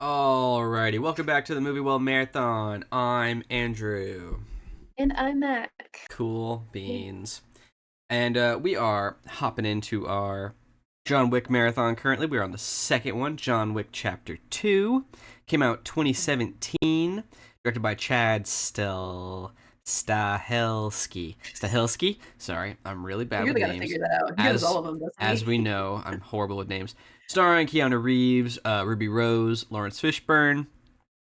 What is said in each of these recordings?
Alrighty, welcome back to the Movie Well Marathon. I'm Andrew. And I'm Mac. Cool beans. And we are hopping into our John Wick marathon currently. We're on the second one, John Wick Chapter 2. Came out 2017, directed by Chad Stahelski. Stahelski? Sorry, I'm really We bad with really got to names. figure that out. He knows all As of them, doesn't as we he? know, I'm horrible with names. Starring Keanu Reeves, Ruby Rose, Lawrence Fishburne,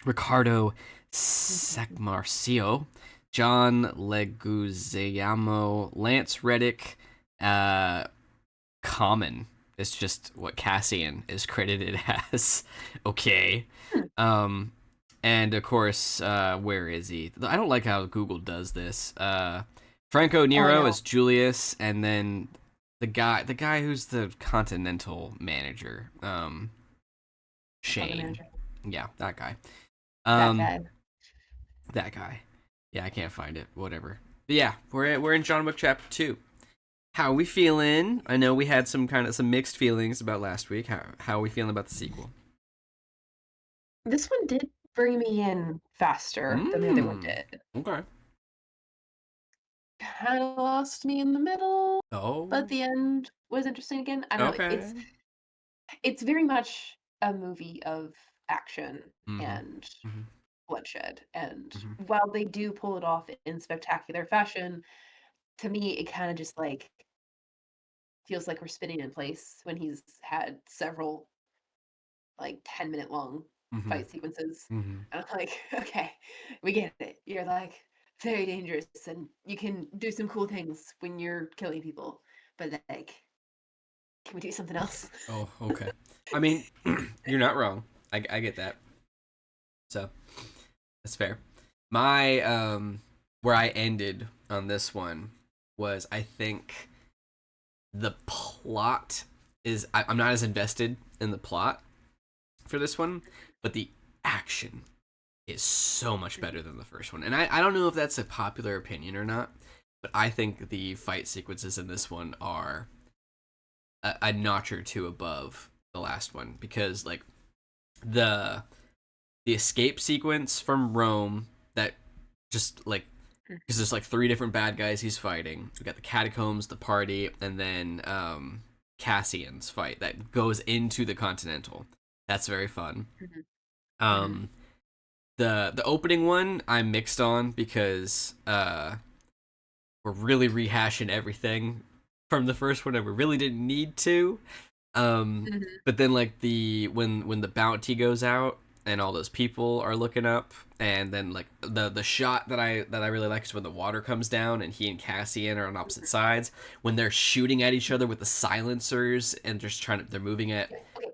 Ricardo Sacmarcio, John Leguizamo, Lance Reddick, uh, Common. It's just what Cassian is credited as. Okay. Hmm. Um, and of course, where is he? I don't like how Google does this. Franco Oh, I Nero know. is Julius, and then the guy who's the Continental manager, Oh, the Shane. manager. Yeah, that guy. That Um, guy. that guy. Yeah, I can't find it. Whatever. But yeah, we're in John Wick Chapter 2. How are we feeling? I know we had some mixed feelings about last week. How are we feeling about the sequel? This one did bring me in faster than the other one Mmm. did. Okay. Kind of lost me in the middle, but Oh. the end was interesting again. I don't know. Okay. It's very much a movie of action Mm-hmm. and Mm-hmm. bloodshed. And Mm-hmm. while they do pull it off in spectacular fashion, to me, it kind of just like feels like we're spinning in place when he's had several like 10-minute long Mm-hmm. fight sequences. Mm-hmm. And I'm like, okay, we get it. You're like very dangerous and you can do some cool things when you're killing people. But like, can we do something else? Oh, okay. I mean, you're not wrong. I get that. So that's fair. My where I ended on this one was I think the plot I'm not as invested in the plot for this one, but the action is so much better than the first one. And I don't know if that's a popular opinion or not, but I think the fight sequences in this one are a notch or two above the last one because like the the escape sequence from Rome that just like because there's like three different bad guys he's fighting. We got the catacombs, the party, and then Cassian's fight that goes into the Continental. That's very fun. Mhm, mhm. Um, the opening one I'm mixed on because we're really rehashing everything from the first one and we really didn't need to. Mhm. But then like the when the bounty goes out and all those people are looking up, and then like the shot that I really like is when the water comes down and he and Cassian are on opposite sides when they're shooting at each other with the silencers and just they're moving it. Okay.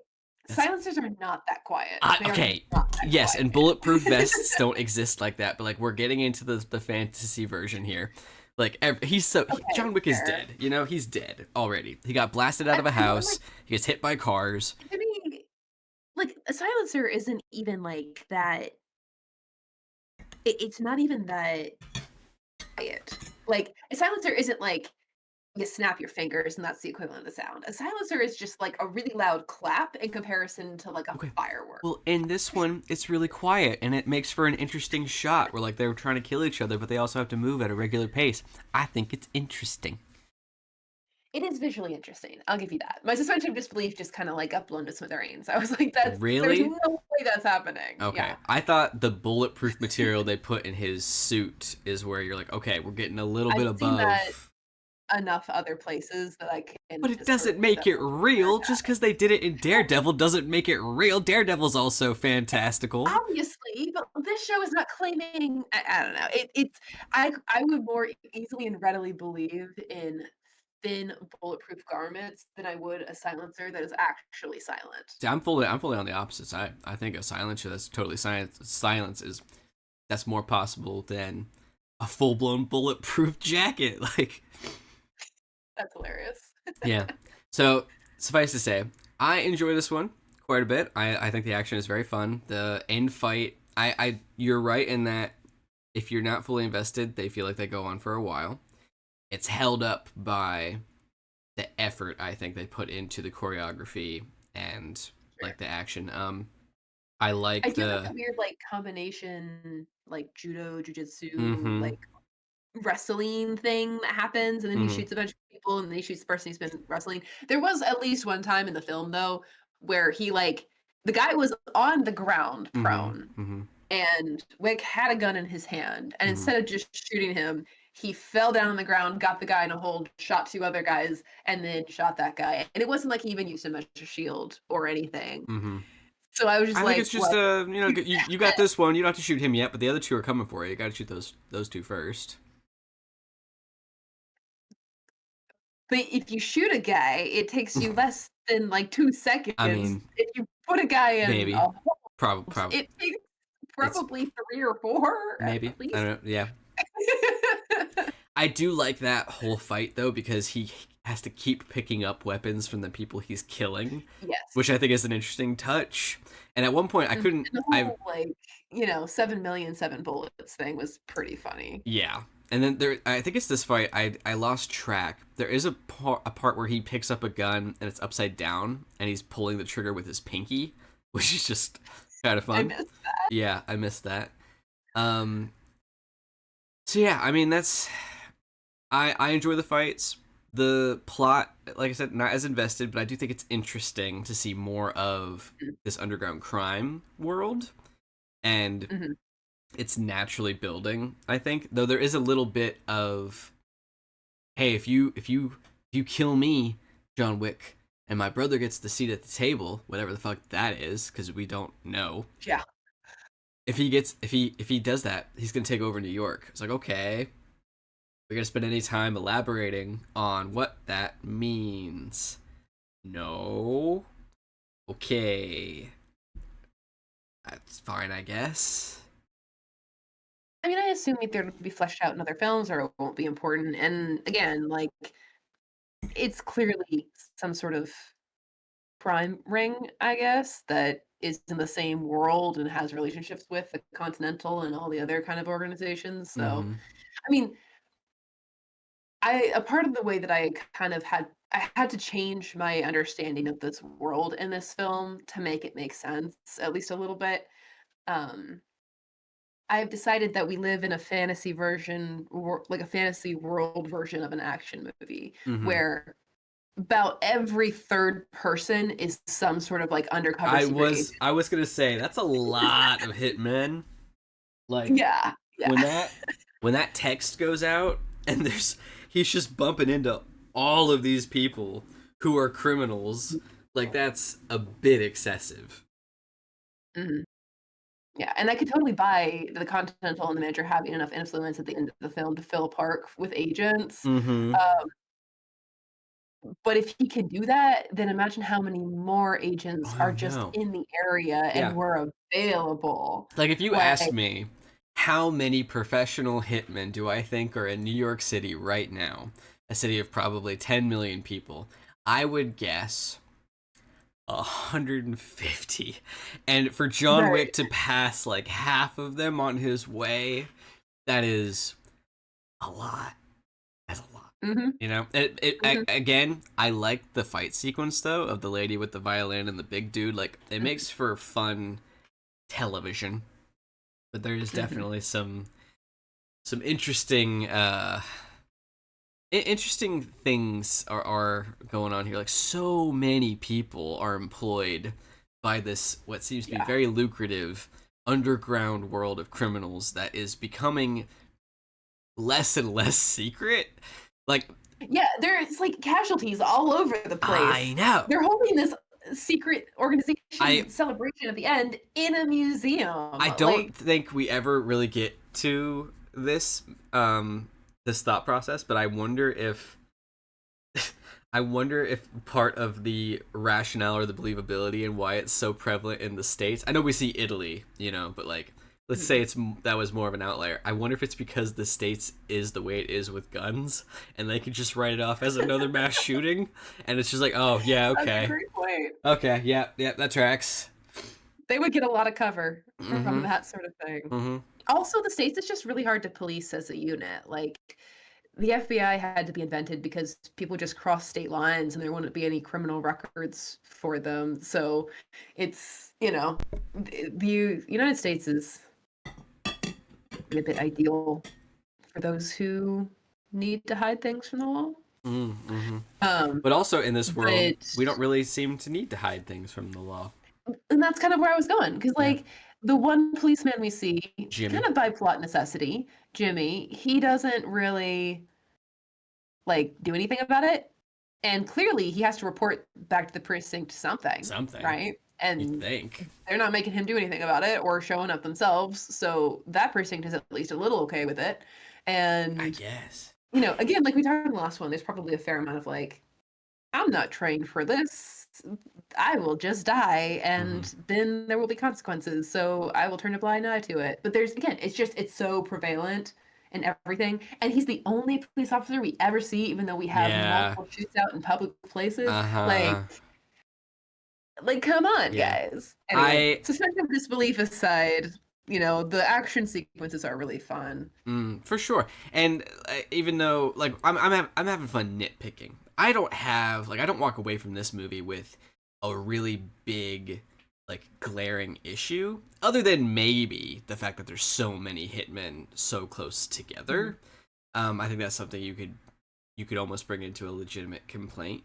That's Silencers are not that quiet. They are okay. not that Yes, and quiet. bulletproof vests don't exist like that, but like we're getting into the fantasy version here. Like Okay, John Wick is fair. dead. You know he's dead already. He got blasted out of a I mean, like, house. He gets hit by cars. to me, like, a silencer isn't even like that. It's not even that quiet. Like, a silencer isn't like you snap your fingers and that's the equivalent of sound. A silencer is just like a really loud clap in comparison to like a Okay. firework. Well, in this one, it's really quiet and it makes for an interesting shot where like they're trying to kill each other, but they also have to move at a regular pace. I think it's interesting. It is visually interesting. I'll give you that. My suspension of disbelief just kind of like got blown to smithereens. I was like, there's no Really? way that's happening. Okay. Yeah. I thought the bulletproof material they put in his suit is where you're like, okay, we're getting a little bit I've seen that above. enough other places that I But can it just sort doesn't of put make that it one to the real. Just side. because they did it in Well, Daredevil doesn't make it real. Daredevil's also fantastical. obviously, but this show is not claiming. I don't know. I would more easily and readily believe in thin bulletproof garments than I would a silencer that is actually silent. See, I'm fully on the opposite side. I think a silencer that's totally silence is that's more possible than a full blown bulletproof jacket. Like, That's hilarious. yeah. So suffice to say, I enjoy this one quite a bit. I think the action is very fun. The end fight, you're right in that if you're not fully invested, they feel like they go on for a while. It's held up by the effort I think they put into the choreography and Sure. like the action. I I like do like the the weird, like, combination, like, judo, jujitsu, mhm, like, wrestling thing that happens, and then he mhm, shoots a bunch of people, and then he shoots the person he's been wrestling. There was at least one time in the film, though, where he, like the guy was on the ground mhm, prone, mhm, and Wick had a gun in his hand, and mhm, instead of just shooting him, he fell down on the ground, got the guy in a hold, shot 2 other guys, and then shot that guy, and it wasn't like he even used him as a shield or anything. mhm. So I was just I think it's like, just "Well, you got this one. You don't have to shoot him yet, but the other two are coming for you. You got to shoot those two first. but if you shoot a guy, it takes you less than, like, 2 I seconds. mean, If you put a guy in maybe, a hole, probably it takes it's probably 3 or 4 at maybe I least. don't know. Yeah, I do like that whole fight though because he has to keep picking up weapons from the people he's killing, which Yes. I think is an interesting touch. And at one point, I Mhm, couldn't. and the I whole, like, 7,000,007 bullets thing was pretty funny. Yeah, and then there, I think it's this fight. I lost track. There is a part where he picks up a gun and it's upside down, and he's pulling the trigger with his pinky, which is just kind of I fun. missed that. Yeah, I missed that. Um, so yeah, I mean that's I enjoy the fights. The plot, like I said, not as invested, but I do think it's interesting to see more of Mhm, this underground crime world, and mhm. it's naturally building. I think, though there is a little bit of hey, if you kill me, John Wick, and my brother gets the seat at the table, whatever the fuck that is, because we don't know. Yeah. If he does that, he's gonna take over New York. It's like okay, we're gonna spend any time elaborating on what that means. No. Okay. That's fine, I guess. I mean, I assume they'll be fleshed out in other films or it won't be important, and again, like, it's clearly some sort of crime ring, I guess, that is in the same world and has relationships with the Continental and all the other kind of organizations, so, Mm-hmm. I mean, I a part of the way that I had to change my understanding of this world in this film to make it make sense, at least a little bit. Um, I've decided that we live in a fantasy like a fantasy world version of an action movie, Mm-hmm. where about every third person is some sort of, like, undercover secret agent. I was gonna say that's a lot of hitmen. Like Yeah, yeah. when that when that text goes out and there's he's just bumping into all of these people who are criminals, like that's a bit excessive. Mhm. Yeah, and I could totally buy the Continental and the Manager having enough influence at the end of the film to fill a park with agents, Mm-hmm. uh, but if he can do that, then imagine how many more agents Oh, I are don't just know. in the area and Yeah. were available. Like if you asked Like, me how many professional hitmen do I think are in New York City right now, a city of probably 10 million people, I would guess 150. And for John right. Wick to pass like half of them on his way, that is a lot. That's a lot. Mhm, You know, mhm, again, I like the fight sequence though of the lady with the violin and the big dude. Like, it mhm, makes for fun television, but there is mhm. definitely some interesting interesting things are going on here. Like, so many people are employed by this what seems to be Yeah. very lucrative underground world of criminals that is becoming less and less secret. Like, Yeah, there's, like, casualties all over the I place. know. They're holding this secret I organization celebration at the end in a museum, I don't like think we ever really get to this thought process, but I wonder if part of the rationale or the believability and why it's so prevalent in the states. I know we see Italy, but like let's say Mhm. that was more of an outlier. I wonder if it's because the states is the way it is with guns, and they could just write it off as another mass shooting, and it's just like, oh yeah, That's a okay, great point. okay, yeah, yeah, that tracks. They would get a lot of cover from Mm-hmm. that sort of thing. Mm-hmm. Also, the States is just really hard to police as a unit, like, the FBI had to be invented because people just cross state lines and there wouldn't be any criminal records for them, so it's the United States is a bit ideal for those who need to hide things from the law. Mm-hmm. Um, But also in this world, but we don't really seem to need to hide things from the law. and that's kind of where I was going because Yeah. like the one policeman we see, kind Jimmy. of by plot necessity, Jimmy, he doesn't really like do anything about it, and clearly he has to report back to the precinct something, Something. right? You And think. they're not making him do anything about it or showing up themselves, so that precinct is at least a little okay with it. I And guess. again, like we talked in the last one, there's probably a fair amount of like, I'm not trained for this. I will just die, Mm-hmm. and then there will be consequences. So I will turn a blind eye to it. But there's again, it's so prevalent in everything. And he's the only police officer we ever see, even though we have Yeah. multiple shoots out in public places. Uh-huh. Like, come on, Yeah. guys. Anyway, I suspension of disbelief aside, the action sequences are really fun. for sure. And even though like I'm having fun nitpicking. I don't walk away from this movie with a really big like glaring issue other than maybe the fact that there's so many hitmen so close Mhm. together. I think that's something you could almost bring into a legitimate complaint.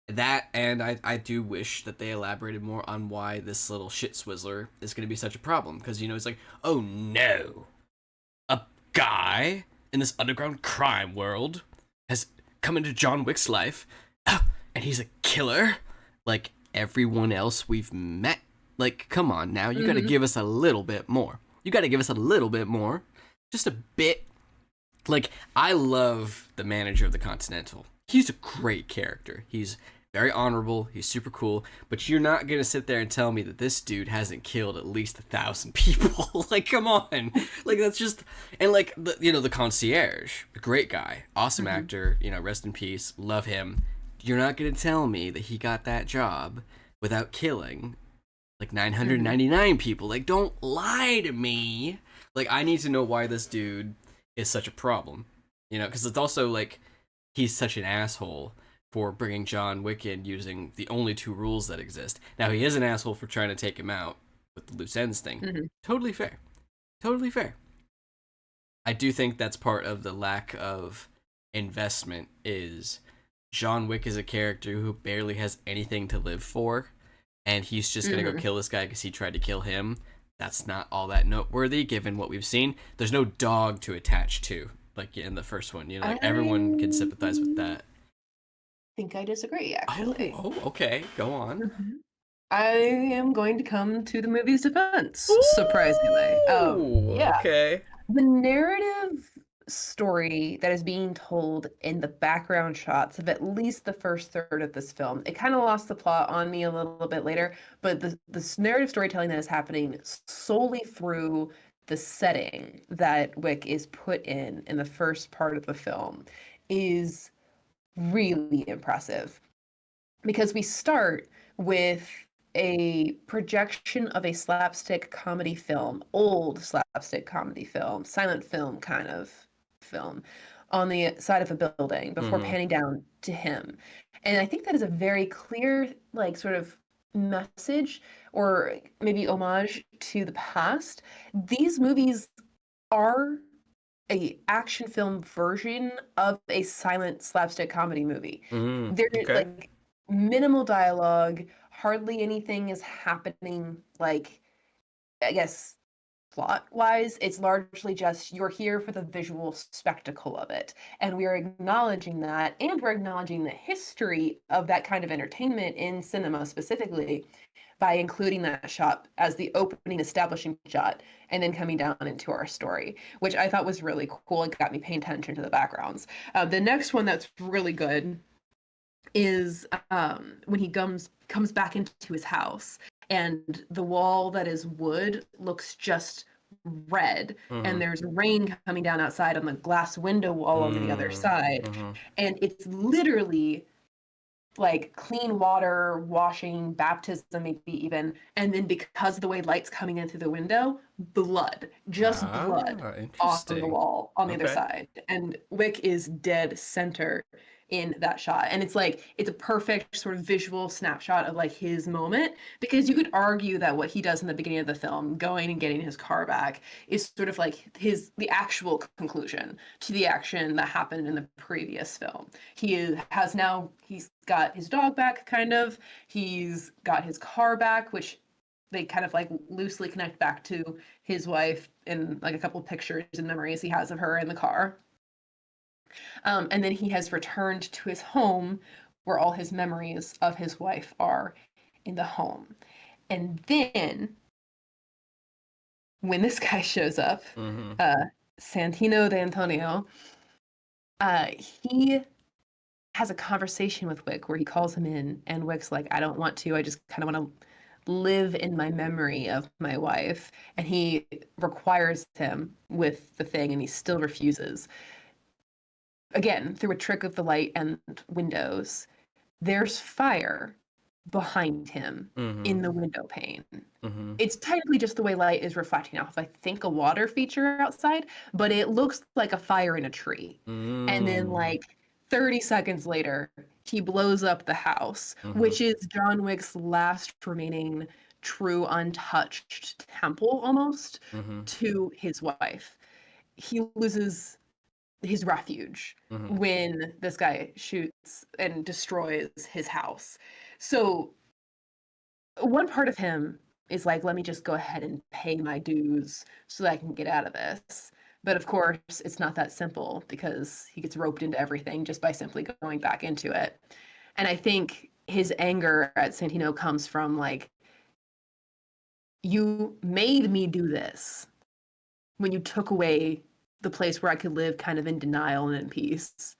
That, and I do wish that they elaborated more on why this little shit swizzler is going to be such a problem. Because, it's like, oh no, a guy in this underground crime world has come into John Wick's life, and he's a killer like everyone else we've met. Like, come on now, you got to Mhm. give us a little bit more. You got to give us a little bit more. Just a bit. Like, I love the manager of the Continental. He's a great character. He's very honorable. He's super cool. But you're not gonna sit there and tell me that this dude hasn't killed at least 1,000 people. Like, come on. Like, that's just, and like the concierge, a great guy, awesome Mhm. actor. Rest in peace. Love him. You're not gonna tell me that he got that job without killing like Mhm. 999 people. Like, don't lie to me. Like, I need to know why this dude is such a problem. Because it's also like he's such an asshole for bringing John Wick in using the only two rules that exist. Now, he is an asshole for trying to take him out with the loose ends thing. Mhm. Totally fair. Totally fair. I do think that's part of the lack of investment is John Wick is a character who barely has anything to live for, and he's just gonna go Mhm. kill this guy because he tried to kill him. That's not all that noteworthy given what we've seen. There's no dog to attach to, like in the first one. Like everyone can I sympathize with that. think I disagree, Oh, actually. oh, okay, go on. Mhm. I am going to come to the movie's defense, surprisingly. Ooh, Yeah. okay. The narrative story that is being told in the background shots of at least the first third of this film, it kind of lost the plot on me a little bit later, but the narrative storytelling that is happening solely through the setting that Wick is put in the first part of the film is really impressive because we start with a projection of a slapstick comedy film, old slapstick comedy film, silent film kind of film, on the side of a building before Mm-hmm. panning down to him. And I think that is a very clear, like, sort of message or maybe homage to the past. These movies are a action film version of a silent slapstick comedy movie. Mm, They're okay. like minimal dialogue, hardly anything is happening like I guess plot wise. It's largely just you're here for the visual spectacle of it. And we're acknowledging that and we're acknowledging the history of that kind of entertainment in cinema specifically by including that shot as the opening establishing shot and then coming down into our story, which I thought was really cool and got me paying attention to the backgrounds. The next one that's really good is when he comes back into his house and the wall that is wood looks just red Mm-hmm. and there's rain coming down outside on the glass window wall on the other side Mm-hmm. and it's literally like clean water, washing, baptism, maybe even. And then because of the way light's coming in through the window, blood, just blood Ah, on the interesting. wall on the other Okay. side. And Wick is dead center in that shot. And it's like it's a perfect sort of visual snapshot of like his moment, because you could argue that what he does in the beginning of the film, going and getting his car back, is sort of like the actual conclusion to the action that happened in the previous film. He's got his dog back, kind of. He's got his car back, which they kind of like loosely connect back to his wife in like a couple of pictures and memories he has of her in the car. And then he has returned to his home where all his memories of his wife are in the home. And then when this guy shows up, Santino de Antonio, he has a conversation with Wick where he calls him in, and Wick's like, I don't want to. I just kind of want to live in my memory of my wife. And he requires him with the thing, and he still refuses. Again, through a trick of the light and windows, there's fire behind him in the window pane. It's technically just the way light is reflecting off, I think, a water feature outside, but it looks like a fire in a tree. And then like 30 seconds later, he blows up the house, which is John Wick's last remaining true untouched temple almost to his wife. He loses his refuge when this guy shoots and destroys his house. So one part of him is like, let me just go ahead and pay my dues so that I can get out of this. But of course, it's not that simple, because he gets roped into everything just by simply going back into it. And I think his anger at Santino comes from like, you made me do this when you took away the place where I could live kind of in denial and in peace.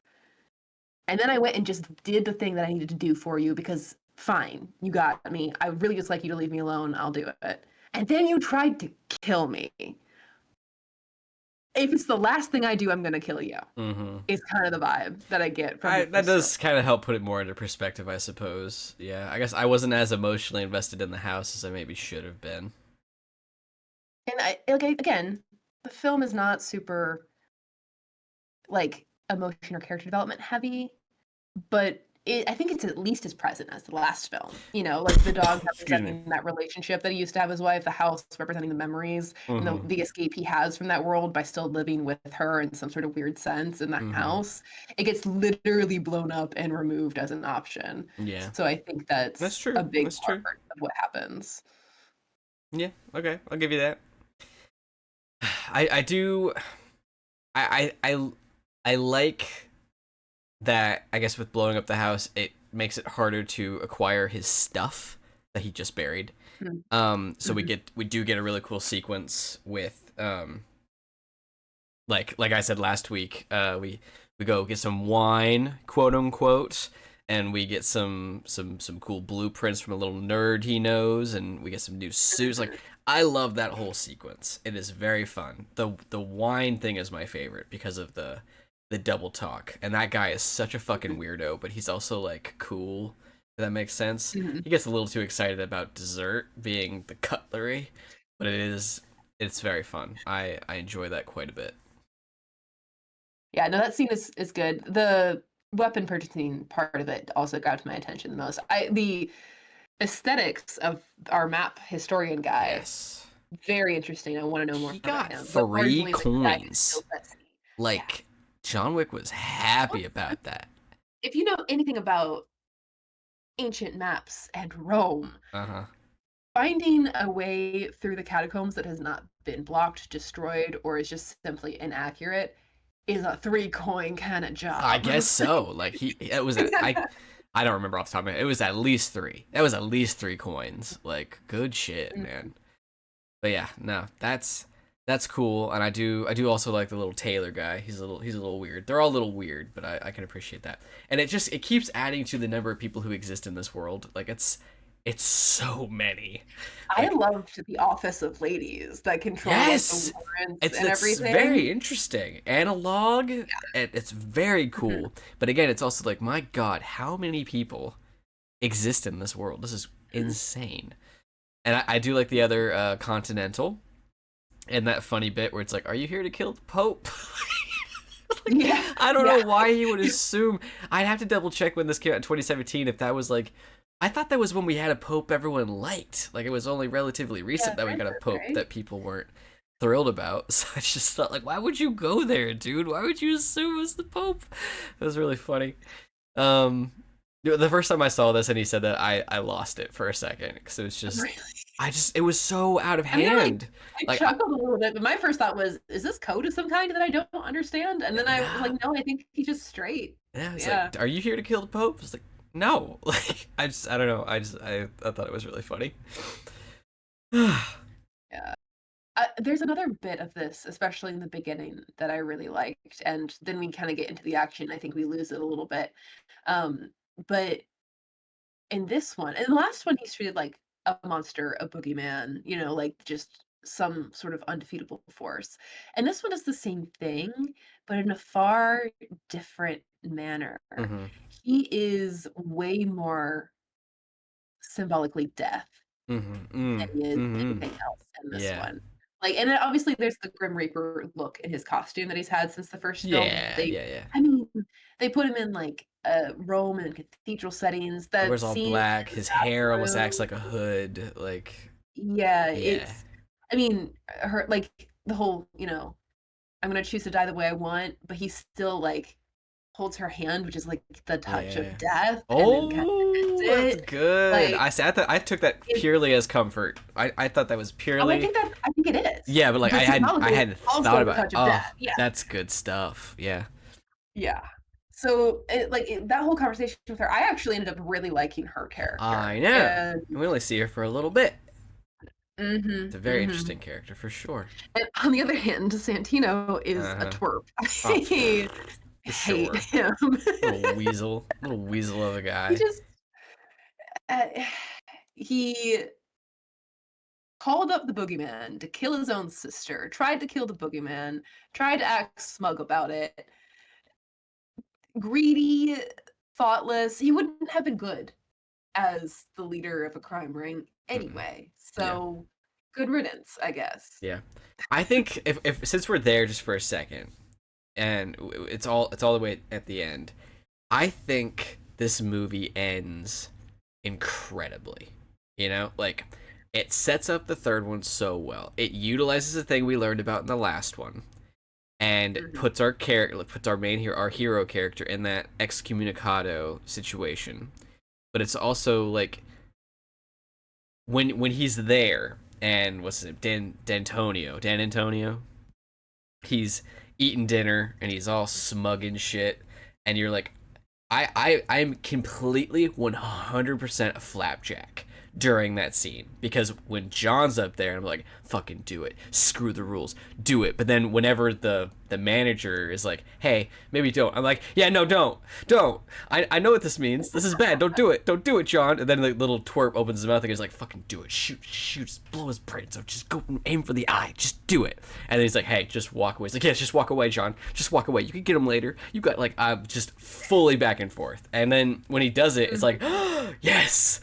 And then I went and just did the thing that I needed to do for you, because fine, you got me. I would really just like you to leave me alone. I'll do it. And then you tried to kill me. If it's the last thing I do, I'm going to kill you. Is kind of the vibe that I get from that does kind of help put it more into perspective, I suppose. Yeah, I guess I wasn't as emotionally invested in the house as I maybe should have been. And again, the film is not super like emotion or character development heavy, but I think it's at least as present as the last film. You know, like the dog representing that relationship that he used to have with his wife, the house representing the memories, and the escape he has from that world by still living with her in some sort of weird sense in that house. It gets literally blown up and removed as an option. Yeah. So I think that's true. a big part of what happens. Yeah, okay, I'll give you that. I do. I like that. I guess with blowing up the house, it makes it harder to acquire his stuff that he just buried. So we do get a really cool sequence with like I said last week, we go get some wine, quote unquote, and we get some cool blueprints from a little nerd he knows, and we get some new suits. Like, I love that whole sequence. It is very fun. The wine thing is my favorite because of the double talk, and that guy is such a fucking weirdo, but he's also like cool. If that makes sense. He gets a little too excited about dessert being the cutlery, but it's very fun. I enjoy that quite a bit. Yeah, no, that scene is good. The weapon purchasing part of it also grabbed my attention the most. The aesthetics of our map historian guy, yes, very interesting. I want to know more about him. 3 coins. Like, John Wick was happy about that. If you know anything about ancient maps and Rome, finding a way through the catacombs that has not been blocked, destroyed, or is just simply inaccurate is a 3-coin kind of job. I guess so. Like, it was I don't remember off the top of my head. It was at least 3. That was at least 3 coins. Like, good shit, man. But yeah, no, that's cool. And I do also like the little tailor guy. He's a little weird. They're all a little weird, but I can appreciate that. And it keeps adding to the number of people who exist in this world. Like, it's so many. I loved the office of ladies that control the warrants and everything. It's very interesting. Analog. Yeah. It's very cool. But again, it's also like, my God, how many people exist in this world? This is insane. And I do like the other Continental, and that funny bit where it's like, "Are you here to kill the Pope?" Like, Yeah, I don't know yeah, why he would assume. I'd have to double check when this came out in 2017 if that was like. I thought that was when we had a pope everyone liked. Like it was only relatively yeah, recent that we got a Francis, pope right? that people weren't thrilled about. So I just thought, like, why would you go there, dude? Why would you assume it was the pope? It was really funny. Um, the first time I saw this and he said that, I lost it for a second because it was just, Really? it was so out of I mean, hand. I Like, chuckled a little bit, but my first thought was, "Is this code of some kind that I don't understand?" And then I was like, nah. "No, I think he's just straight." Yeah, it's Yeah. like, are you here to kill the pope? It's like, no. Like, I don't know. I thought it was really funny. Yeah. There's another bit of this, especially in the beginning, that I really liked, and then we kinda get into the action, I think we lose it a little bit. Um, but in this one in the last one, he's treated like a monster, a boogeyman, like just some sort of undefeatable force. And this one is the same thing, but in a far different manner. Mm-hmm. He is way more symbolically death Mm-hmm. than Mm. he is Mm-hmm. anything else in this Yeah. one. Like, and then obviously there's the Grim Reaper look in his costume that he's had since the first film. Yeah. Yeah. Yeah. I mean, they put him in like Rome and cathedral settings. He That wears all scene black. in the His hair almost acts bathroom. like a hood. Like, Yeah, yeah. I mean, her like the whole, I'm gonna choose to die the way I want, but he still like holds her hand, which is like the touch Yeah. of death, and then kind of Oh, that's ends it. good. Like I took that it, purely as comfort. I thought that was oh, purely. I think it is, Yeah, but like but I symbolically, it's hadn't thought also the about it. touch of death. Oh, Yeah, that's good stuff. Yeah. yeah. So that whole conversation with her, I actually ended up really liking her I character, know. and And we only see her for a little bit. It's mhm, a very mhm. interesting character for sure. And on the other hand, Santino is a Uh-huh. twerp. Oh, I for hate sure. him. Little weasel of a He guy. just uh, he called up the boogeyman to kill his own sister, tried to kill the boogeyman, tried to act smug about it. Greedy, thoughtless. He wouldn't have been good as the leader of a crime ring Mm-mm. anyway. Yeah. So good riddance, I guess. Yeah. I think if since we're there just for a second, and it's all the way at the end, I think this movie ends incredibly. Like it sets up the third one so well. It utilizes the thing we learned about in the last one and Mhm, puts our main hero, our hero character, in that excommunicado situation. But it's also like when he's there and what's his name, Dan Antonio, he's eating dinner and he's all smug and shit, and you're like, I'm completely 100% a flapjack during that scene because when John's up there, I'm like, fucking do it, screw the rules, do it. But then whenever the manager is like, hey, maybe don't, I'm like, yeah, no, don't. I know what this means. This is bad. Don't do it, John. And then the little twerp opens his mouth and he's like, fucking do it, shoot, just blow his brains out, just go aim for the eye, just do it. And then he's like, hey, just walk away. He's like, yes, just walk away, John, just walk away. You can get him later. You got like, I'm just fully back and forth. And then when he does it, it's like, mhm. yes,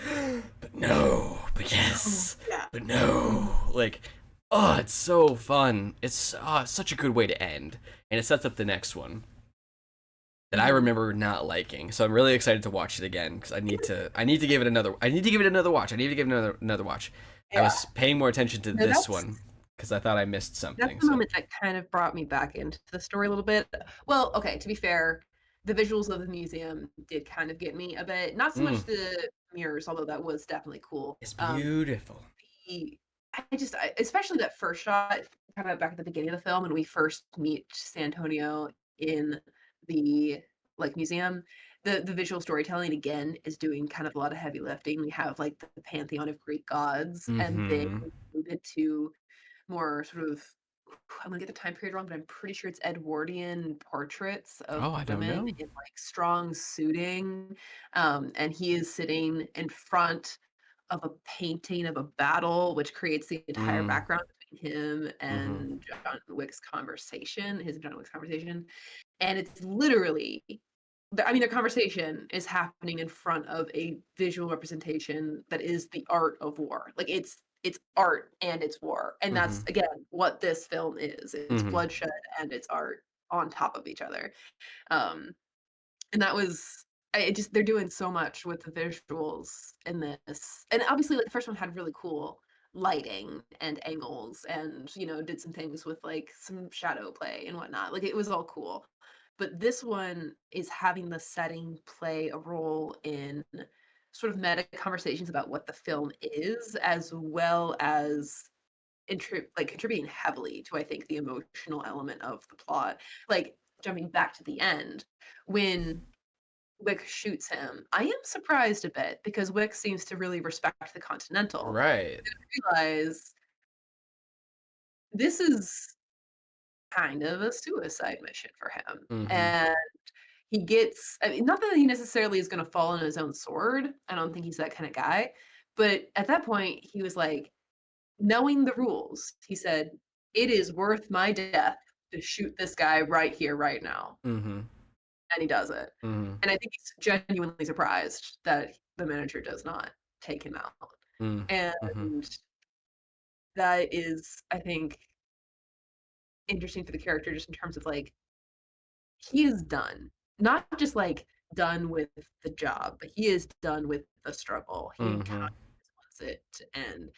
but no, but Oh, yes, yeah. but Mhm, no. Like, oh, it's so fun. It's such a good way to end, and it sets up the next one that I mhm. remember not liking. So I'm really excited to watch it again because I need to give it another watch. I need to give it another watch. I Yeah. was paying more attention to No, this one because I thought I missed that's something. the So moment that kind of brought me back into the story a little bit. Well, okay, to be fair, the visuals of the museum did kind of get me a bit. Not so mm, much the mirrors, although that was definitely cool. it's beautiful. The especially that first shot, kind of back at the beginning of the film when we first meet Santonio in the like museum. The visual storytelling again is doing kind of a lot of heavy lifting. We have like the pantheon of Greek gods, and then Mm-hmm. we move it to more sort of I'm gonna get the time period wrong, but I'm pretty sure it's Edwardian portraits of Oh, I don't women know. in like strong suiting. And he is sitting in front of a painting of a battle, which creates the entire Mm, background between him mm-hmm. and his and John Wick's conversation. And it's literally I mean, their conversation is happening in front of a visual representation that is the art of war. Like it's art and it's war. And Mm-hmm. that's again what this film is. It's Mm-hmm. bloodshed and it's art. on top of each other. Um, and that was it just they're doing so much with the visuals in this. And obviously like the first one had really cool lighting and angles and did some things with like some shadow play and whatnot. Like it was all cool. But this one is having the setting play a role in sort of meta conversations about what the film is, as well as contributing heavily to, I think, the emotional element of the plot. Like jumping back to the end, when Wick shoots him, I am surprised a bit because Wick seems to really respect the Continental. Right. I realize this is kind of a suicide mission for him. Mm-hmm. And he gets, I mean, not that he necessarily is going to fall on his own sword. I don't think he's that kind of guy. But at that point, he was like, knowing the rules, he said, it is worth my death to shoot this guy right here, right now. Mm-hmm. And he does it. Mm-hmm. And I think he's genuinely surprised that the manager does not take him out. Mm-hmm. And that is, I think, interesting for the character just in terms of like, he is done. Not just like done with the job, but he is done with the struggle. He kind Mm-hmm. of wants it to end.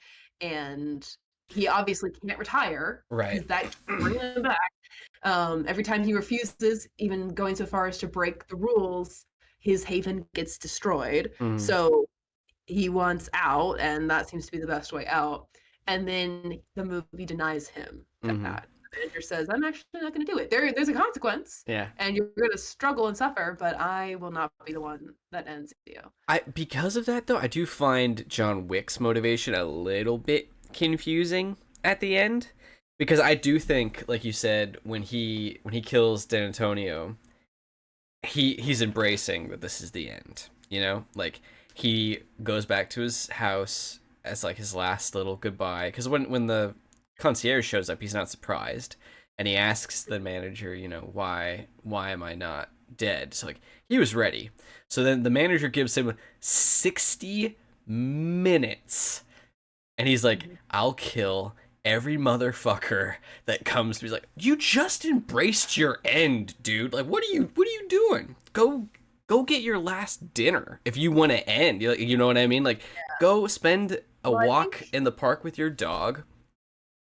And he obviously can't retire Right. because that keeps bringing him back. Every time he refuses, even going so far as to break the rules, his haven gets destroyed. Mm-hmm. So he wants out, and that seems to be the best way out. And then the movie denies him Mm-hmm. that. The manager says, I'm actually not going to do it. There's a consequence, Yeah. and you're going to struggle and suffer, but I will not be the one that ends you. Because of that though, I do find John Wick's motivation a little bit confusing at the end. Because I do think, like you said, when he kills Dan Antonio, he's embracing that this is the end. You know, like he goes back to his house as like his last little goodbye. Because when the concierge shows up, he's not surprised, and he asks the manager, why am I not dead? So like he was ready. So then the manager gives him 60 minutes, and he's like, Mhm. I'll kill every motherfucker that comes to me. He's like, you just embraced your end, dude. Like, what are you doing? Go get your last dinner if you want to end. You know what I mean? Like, go spend a Well, I walk think in the park with your dog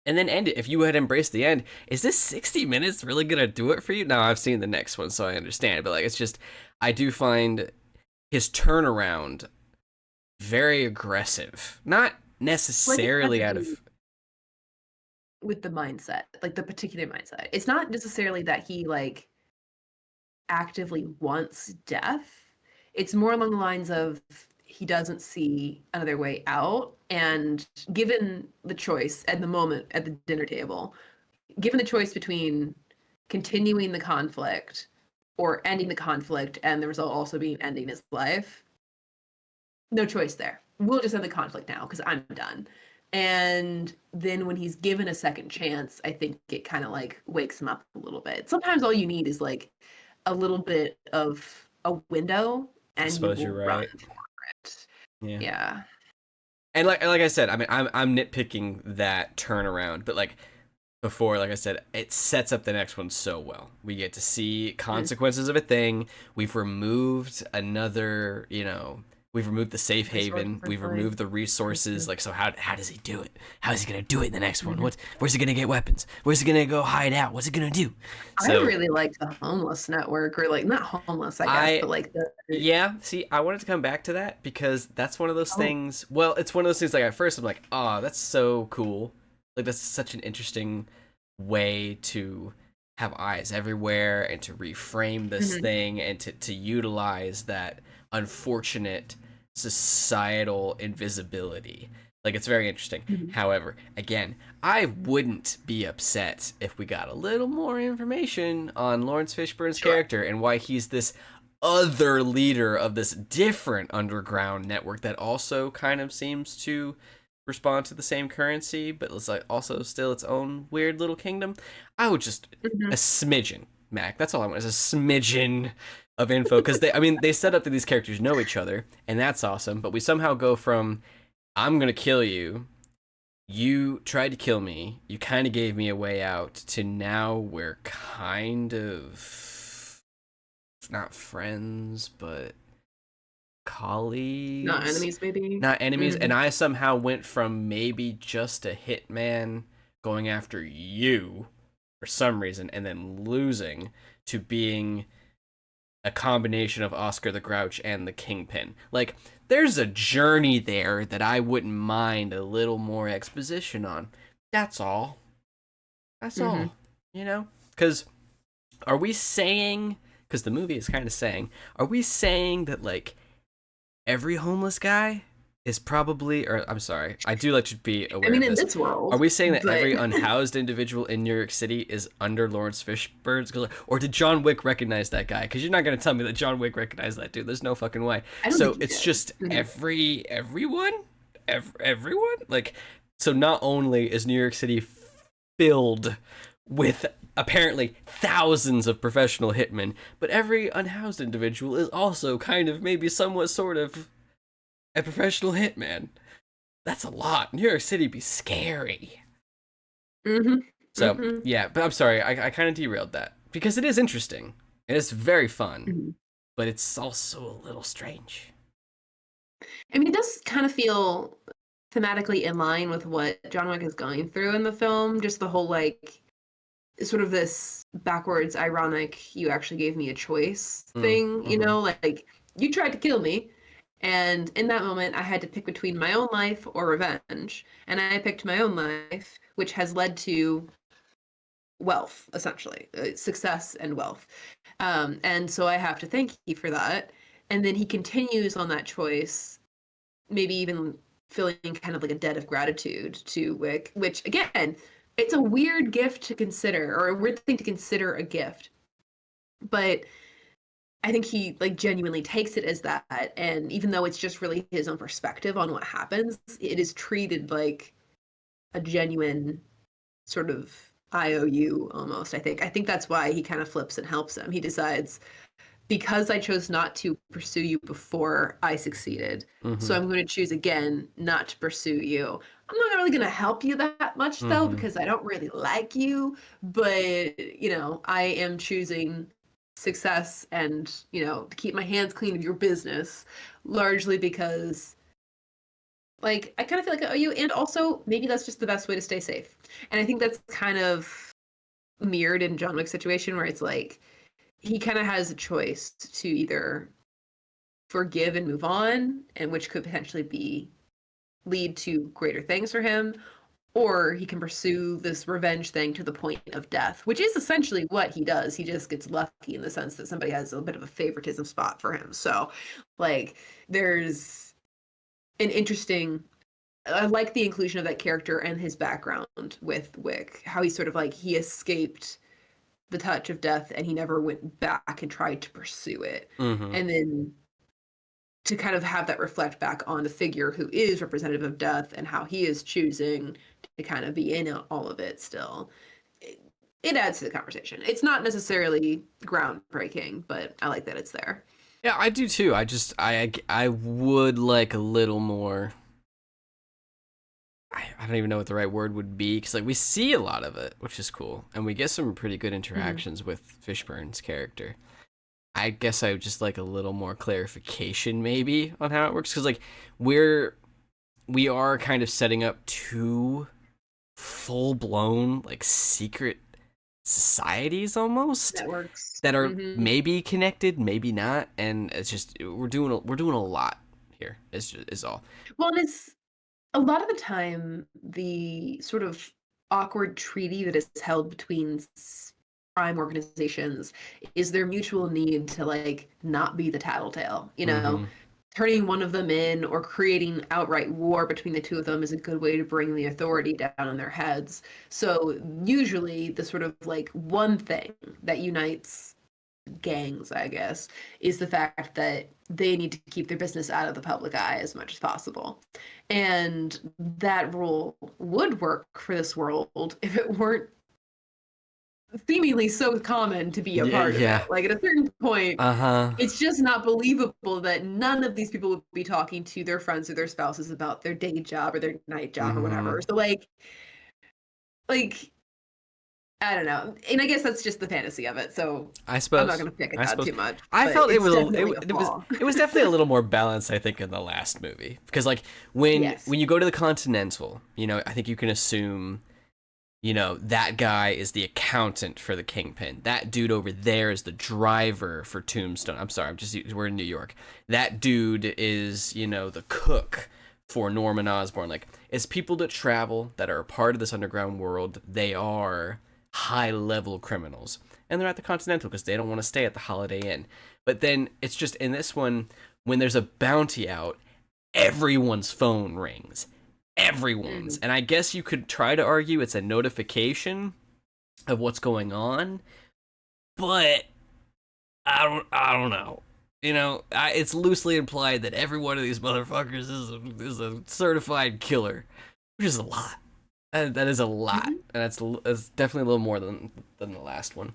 and then end it. If you had embraced the end, is this 60 minutes really gonna do it for you? Now I've seen the next one, so I understand. But like, it's just, I do find his turnaround very aggressive. Not well, I think it has necessarily to out do of. with the mindset, like the particular mindset. It's not necessarily that he like actively wants death. It's more along the lines of he doesn't see another way out. And given the choice at the moment at the dinner table, given the choice between continuing the conflict or ending the conflict and the result also being ending his life, no choice there. We'll just end the conflict now because I'm done. And then when he's given a second chance, I think it kind of like wakes him up a little bit. Sometimes all you need is like a little bit of a window I and you suppose you're will run right. for it. Yeah. Yeah. And like I said, I mean, I'm nitpicking that turnaround, but like before, like I said, it sets up the next one so well. We get to see Mhm. consequences of a thing. We've removed another, we've removed the safe Resource haven. We've essentially. removed the resources. Mhm. Like, so how does he do it? How is he gonna do it in the next one? Mhm. Where's he gonna get weapons? Where's he gonna go hide out? What's he gonna do? I So really liked the homeless network, or like not homeless, I guess, I but like the Yeah, see, I wanted to come back to that because that's one of those oh, things. Well, it's one of those things like at first I'm like, oh, that's so cool. Like that's such an interesting way to have eyes everywhere and to reframe this mhm, thing and to utilize that unfortunate societal invisibility. Like it's very interesting. mhm. However, again, I wouldn't be upset if we got a little more information on Lawrence Fishburne's Sure. character and why he's this other leader of this different underground network that also kind of seems to respond to the same currency, but it's like also still its own weird little kingdom. I would just a Mhm. smidgen, Mac. That's all I want is a smidgen of info because I mean, they set up that these characters know each other, and that's awesome. But we somehow go from I'm gonna kill you You tried to kill me. You kind of gave me a way out. To now we're kind of not friends, but Not colleagues, enemies, maybe. not enemies. Hmm. And I somehow went from maybe just a hitman going after you for some reason and then losing to being a combination of Oscar the Grouch and the Kingpin. Like, there's a journey there that I wouldn't mind a little more exposition on. That's all. That's Hmm. all. You know? Because are we saying, because the movie is kind of saying, are we saying that, like, every homeless guy is probably, or I'm sorry, I do like to be I aware mean, of in this. this Are world, we saying that but every unhoused individual in New York City is under Lawrence Fishburne's control? Or did John Wick recognize that guy? Because you're not going to tell me that John Wick recognized that dude. There's no fucking way. I don't think So he it's did. just Hmm. everyone? Everyone? Like, so not only is New York City filled with apparently thousands of professional hitmen, but every unhoused individual is also kind of maybe somewhat sort of a professional hitman. That's a lot. New York City be scary. Hmm. So Hmm. yeah, but I'm sorry, I kind of derailed that because it is interesting. It is very fun, Hmm. but it's also a little strange. I mean, it does kind of feel thematically in line with what John Wick is going through in the film. Just the whole like sort of this backwards, ironic, you actually gave me a choice thing, you Mm-hmm. know, like you tried to kill me. And in that moment, I had to pick between my own life or revenge. And I picked my own life, which has led to wealth, essentially, success and wealth. And so I have to thank you for that. And then he continues on that choice, maybe even feeling kind of like a debt of gratitude to Wick, which again, it's a weird gift to consider, or a weird thing to consider a gift. But I think he like genuinely takes it as that. And even though it's just really his own perspective on what happens, it is treated like a genuine sort of IOU almost, I think. I think that's why he kind of flips and helps him. He decides, because I chose not to pursue you before I succeeded, so Mm-hmm. I'm going to choose again not to pursue you. I'm not really going to help you that much though, Mm-hmm. because I don't really like you, but I am choosing success and, to keep my hands clean of your business, largely because like I kind of feel like I owe you, and also maybe that's just the best way to stay safe. And I think that's kind of mirrored in John Wick's situation where it's like he kind of has a choice to either forgive and move on, and which could potentially be lead to greater things for him, or he can pursue this revenge thing to the point of death, which is essentially what he does. He just gets lucky in the sense that somebody has a bit of a favoritism spot for him. So, like, there's an interesting. I like the inclusion of that character and his background with Wick, how he sort of like he escaped the touch of death and he never went back and tried to pursue it. Mm-hmm. And then to kind of have that reflect back on the figure who is representative of death and how he is choosing to kind of be in all of it still. It adds to the conversation. It's not necessarily groundbreaking, but I like that it's there. Yeah, I do too. I would like a little more. I don't even know what the right word would be because like we see a lot of it, which is cool, and we get some pretty good Mm-hmm. interactions with Fishburne's character. I guess I would just like a little more clarification maybe on how it works because like we're we are kind of setting up two full blown like secret societies almost Networks. that are Mm-hmm. maybe connected, maybe not, and it's just we're doing a lot here. Is all. Well, and it's a lot of the time the sort of awkward treaty that is held between crime organizations is their mutual need to like not be the tattletale, Mm-hmm. turning one of them in or creating outright war between the two of them is a good way to bring the authority down on their heads. So usually the sort of like one thing that unites gangs, I guess, is the fact that they need to keep their business out of the public eye as much as possible. And that rule would work for this world if it weren't seemingly so common to be a Yeah, part of it. yeah. Like at a certain point, Uh-huh. it's just not believable that none of these people would be talking to their friends or their spouses about their day job or their night job or whatever. Mhm. So like I don't know. And I guess that's just the fantasy of it. So I I'm not suppose. going to pick it I out suppose. too much, I but felt it it's was definitely a flaw. it was definitely a little more balanced, I think, in the last movie. Because like when Yes. you go to the Continental, I think you can assume, that guy is the accountant for the Kingpin. That dude over there is the driver for Tombstone. I'm sorry, we're in New York. That dude is, the cook for Norman Osborn. Like, it's people that travel that are a part of this underground world. They are high level criminals. And they're at the Continental because they don't want to stay at the Holiday Inn. But then it's just in this one, when there's a bounty out, everyone's phone rings, everyone's. Mhm. And I guess you could try to argue it's a notification of what's going on, but I don't know. It's loosely implied that every one of these motherfuckers is a certified killer, which is a lot. That is a lot, Mhm. and that's definitely a little more than the last one.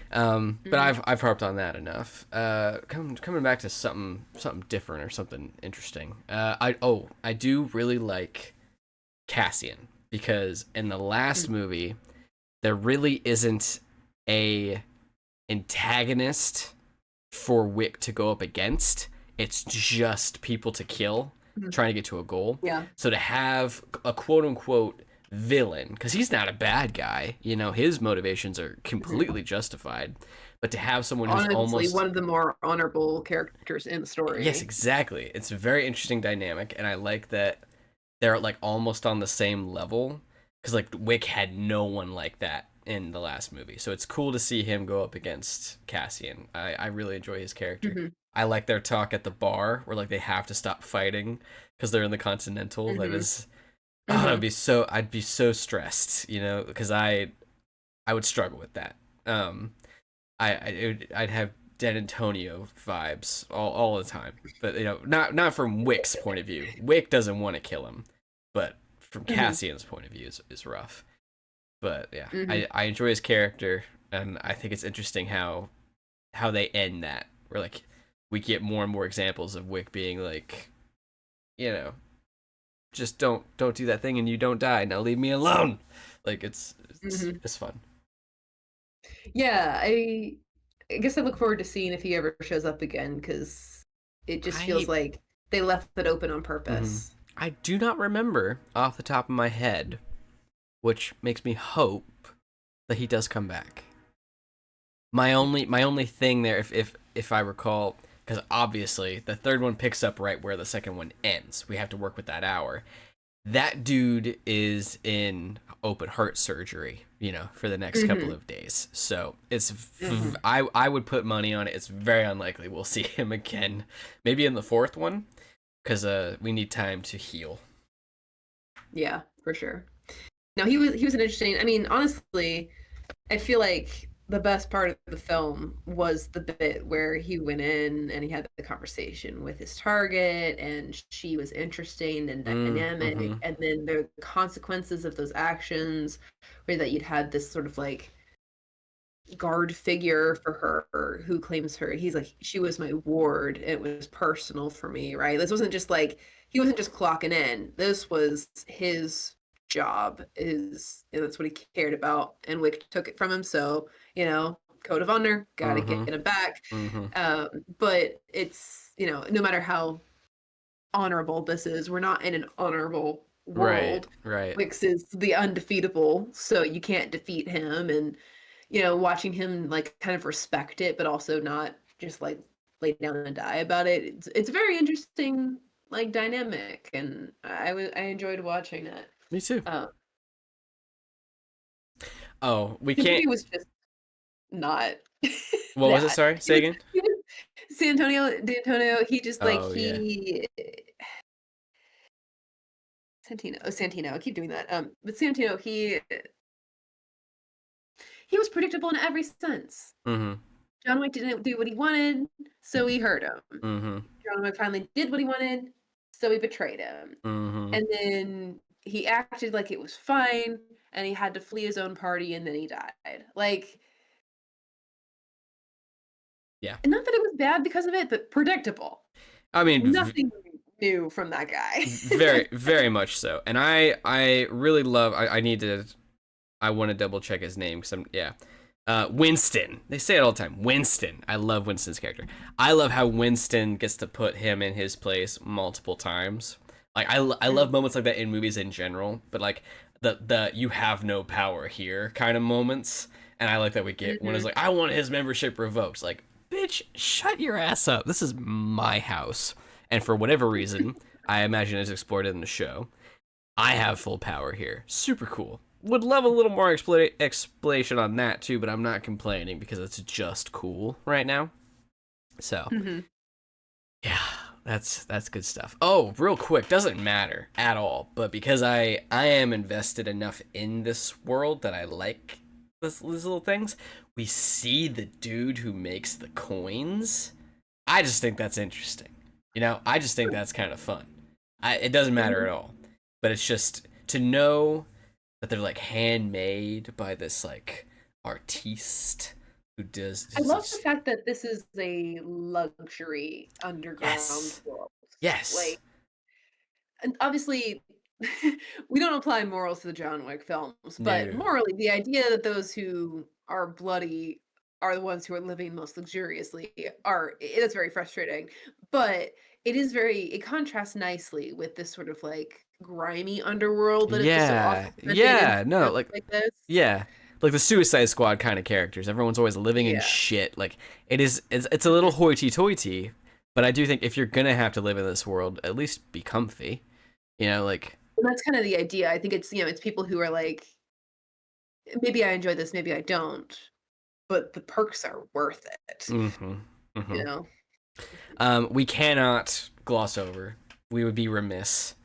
But Mhm. I've harped on that enough. Coming back to something different or something interesting. I do really like Cassian because in the last Mhm. movie there really isn't a antagonist for Wick to go up against. It's just people to kill, Mhm. trying to get to a goal. Yeah. So to have a quote unquote villain, because he's not a bad guy, his motivations are Mhm. completely justified. But to have someone who's Honestly, almost, one of the more honorable characters in the yes, story. exactly. It's a very interesting dynamic, and I like that they're like almost on the same level. Because like Wick had no one like that in the last movie, so it's cool to see him go up against Cassian. I really enjoy his character. Mhm. I like their talk at the bar where like they have to stop fighting because they're in the Continental. That Mhm. is, oh, Mhm. I'd be so stressed, because I would struggle with that. I'd have Dead Antonio vibes all the time. But not from Wick's point of view. Wick doesn't want to kill him, but from Mhm. Cassian's point of view is rough. But yeah, Mhm. I enjoy his character, and I think it's interesting how they end that. Where like we get more and more examples of Wick being like, you know, just don't do that thing and you don't die. Now leave me alone. Like Mhm. it's fun. Yeah, I guess I look forward to seeing if he ever shows up again because it just feels I like they left it open on mhm. purpose. I do not remember off the top of my head, which makes me hope that he does come back. My only thing there, if I recall, because obviously the third one picks up right where the second one ends. We have to work with that hour. That dude is in open heart surgery, for the next couple Mhm. of days. So Mhm. I would put money on it. It's very unlikely we'll see him again. Maybe in the fourth one, because we need time to heal. Yeah, for sure. No, he was an interesting. I mean, honestly, I feel like the best part of the film was the bit where he went in and he had the conversation with his target and she was interesting and dynamic, Mm-hmm. and then the consequences of those actions where that you'd had this sort of like guard figure for her who claims her. He's like, she was my ward. It was personal for me, right? This wasn't just like he wasn't just clocking in. This was his job, is and that's what he cared about. And Wick took it from him. So, code of honor, gotta get Mm-hmm. him back. Mm-hmm. But it's, no matter how honorable this is, we're not in an honorable Right. world. Right. Wix is the undefeatable, so you can't defeat him. And watching him like kind of respect it, but also not just like lay down and die about it. It's a very interesting like dynamic, and I enjoyed watching it. Me too. Uh, Oh, we can't. Timothy was just not What was it? that. Sorry. Say again. He was D'Antonio. He just like Oh yeah. he Santino. I keep doing that. But Santino, he was predictable in every sense. Mm-hmm. John Wick didn't do what he wanted, so he hurt him. Mm-hmm. John Wick finally did what he wanted, so he betrayed him. Mm-hmm. And then he acted like it was fine, and he had to flee his own party, and then he died. Like, Yeah. and not that it was bad because of it, but predictable. I mean, Nothing new from that guy. very, very much so. And I really love. I want to double check his name because Winston. They say it all the time. Winston. I love Winston's character. I love how Winston gets to put him in his place multiple times. Like I love moments like that in movies in general, but like the you have no power here kind of moments. And I like that we get when it's like, I want his membership revoked. Like, bitch, shut your ass up. This is my house. And for whatever reason, I imagine it's explored in the show, I have full power here. Super cool. Would love a little more explanation on that too, but I'm not complaining because it's just cool right now. So, yeah, that's good stuff. Oh, real quick, doesn't matter at all, but because I am invested enough in this world that I like these little things. We see the dude who makes the coins. I just think that's interesting. You know, I just think that's kind of fun. It doesn't matter at all, but it's just to know that they're like handmade by this like artiste who does. I love the fact that this is a luxury underground world. Yes. Like, and obviously, we don't apply morals to the John Wick films, but morally, the idea that those who are bloody are the ones who are living most luxuriously it's very frustrating. But it contrasts nicely with this sort of like grimy underworld that is so often like this. Yeah. Like the Suicide Squad kind of characters. Everyone's always living in shit. Like it's a little hoity-toity, but I do think if you're gonna have to live in this world, at least be comfy. You know, like, and that's kind of the idea. I think it's it's people who are like, maybe I enjoy this, maybe I don't, but the perks are worth it. You know, we cannot gloss over. We would be remiss.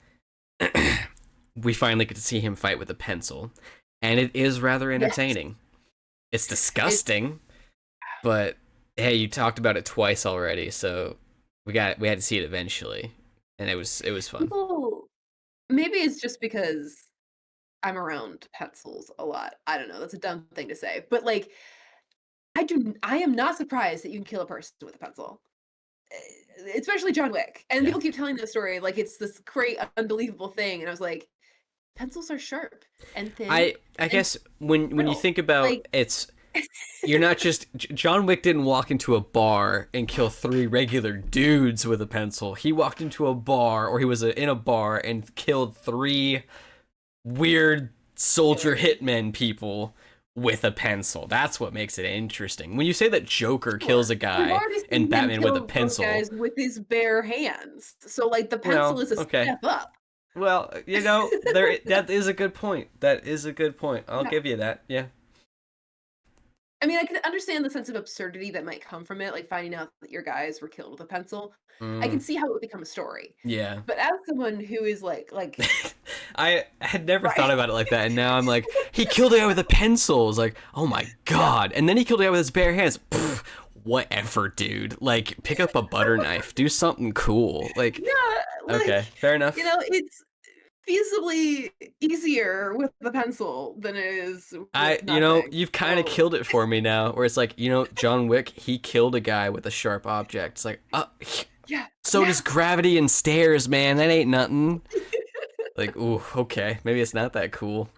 We finally get to see him fight with a pencil, and it is rather entertaining. It's disgusting, but hey, you talked about it twice already, so we had to see it eventually, and it was fun. Maybe it's just because I'm around pencils a lot. I don't know. That's a dumb thing to say, but like, I am not surprised that you can kill a person with a pencil, especially John Wick. And people keep telling that story like it's this great, unbelievable thing, and I was like, pencils are sharp and thin. I guess when you think about it's. You're not just John Wick didn't walk into a bar and kill 3 regular dudes with a pencil. He walked into a bar, or he was in a bar and killed 3 weird soldier hitmen people with a pencil. That's what makes it interesting. When you say that Joker kills a guy and Batman with a pencil, guys with his bare hands. So like the pencil is a step up. Well, you know, that is a good point. That is a good point. I'll give you that. Yeah. I mean, I can understand the sense of absurdity that might come from it, like finding out that your guys were killed with a pencil. I can see how it would become a story. Yeah. But as someone who is like I had never thought about it like that, and now I'm like, he killed a guy with a pencil. It's like, oh my god. And then he killed a guy with his bare hands. Pfft, whatever, dude. Like, pick up a butter knife. Do something cool. Like, okay, fair enough. You know, it's feasibly easier with the pencil than it is with you've kind of killed it for me now, where it's like, John Wick, he killed a guy with a sharp object. It's like, so does gravity and stairs, man. That ain't nothing. Like, ooh, okay, maybe it's not that cool.